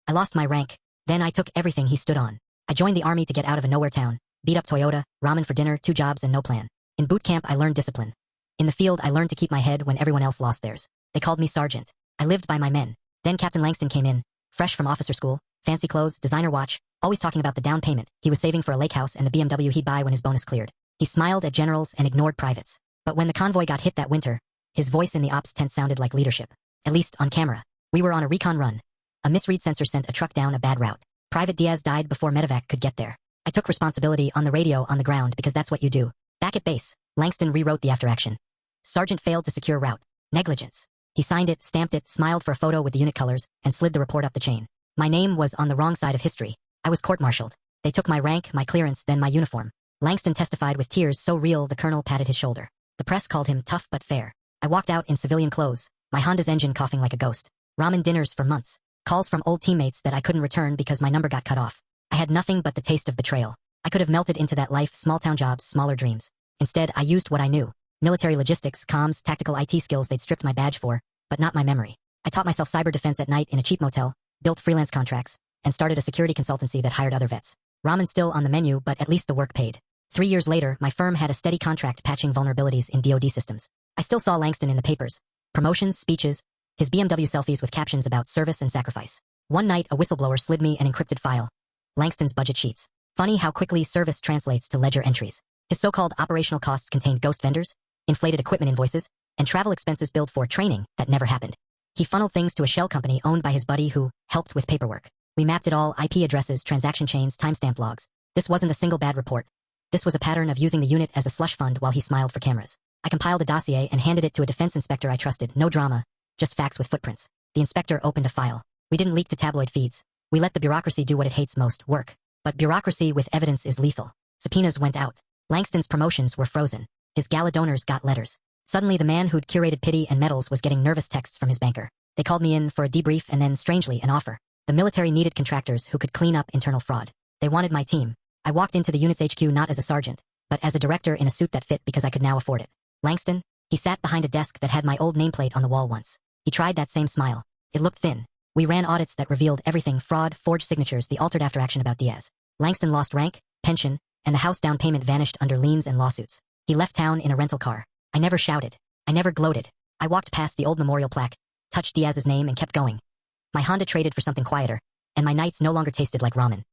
I lost my rank. Then I took everything he stood on. I joined the army to get out of a nowhere town. Beat up Toyota, ramen for dinner, 2 jobs and no plan. In boot camp I learned discipline. In the field I learned to keep my head when everyone else lost theirs. They called me sergeant. I lived by my men. Then Captain Langston came in, fresh from officer school, fancy clothes, designer watch, always talking about the down payment he was saving for a lake house and the BMW he'd buy when his bonus cleared. He smiled at generals and ignored privates. But when the convoy got hit that winter, his voice in the ops tent sounded like leadership. At least on camera. We were on a recon run. A misread sensor sent a truck down a bad route. Private Diaz died before medevac could get there. I took responsibility on the radio on the ground because that's what you do. Back at base, Langston rewrote the after-action. Sergeant failed to secure route. Negligence. He signed it, stamped it, smiled for a photo with the unit colors, and slid the report up the chain. My name was on the wrong side of history. I was court-martialed. They took my rank, my clearance, then my uniform. Langston testified with tears so real the colonel patted his shoulder. The press called him tough but fair. I walked out in civilian clothes, my Honda's engine coughing like a ghost. Ramen dinners for months. Calls from old teammates that I couldn't return because my number got cut off. I had nothing but the taste of betrayal. I could have melted into that life, small-town jobs, smaller dreams. Instead, I used what I knew. Military logistics, comms, tactical IT skills they'd stripped my badge for, but not my memory. I taught myself cyber defense at night in a cheap motel, built freelance contracts, and started a security consultancy that hired other vets. Ramen still on the menu, but at least the work paid. 3 years later, my firm had a steady contract patching vulnerabilities in DoD systems. I still saw Langston in the papers. Promotions, speeches, his BMW selfies with captions about service and sacrifice. One night, a whistleblower slid me an encrypted file. Langston's budget sheets. Funny how quickly service translates to ledger entries. His so-called operational costs contained ghost vendors, inflated equipment invoices, and travel expenses billed for training that never happened. He funneled things to a shell company owned by his buddy who helped with paperwork. We mapped it all, IP addresses, transaction chains, timestamp logs. This wasn't a single bad report. This was a pattern of using the unit as a slush fund while he smiled for cameras. I compiled a dossier and handed it to a defense inspector I trusted. No drama, just facts with footprints. The inspector opened a file. We didn't leak to tabloid feeds. We let the bureaucracy do what it hates most, work. But bureaucracy with evidence is lethal. Subpoenas went out. Langston's promotions were frozen. His gala donors got letters. Suddenly the man who'd curated pity and medals was getting nervous texts from his banker. They called me in for a debrief and then, strangely, an offer. The military needed contractors who could clean up internal fraud. They wanted my team. I walked into the unit's HQ not as a sergeant, but as a director in a suit that fit because I could now afford it. Langston? He sat behind a desk that had my old nameplate on the wall once. He tried that same smile. It looked thin. We ran audits that revealed everything: fraud, forged signatures, the altered after-action about Diaz. Langston lost rank, pension, and the house down payment vanished under liens and lawsuits. He left town in a rental car. I never shouted. I never gloated. I walked past the old memorial plaque, touched Diaz's name and kept going. My Honda traded for something quieter, and my nights no longer tasted like ramen.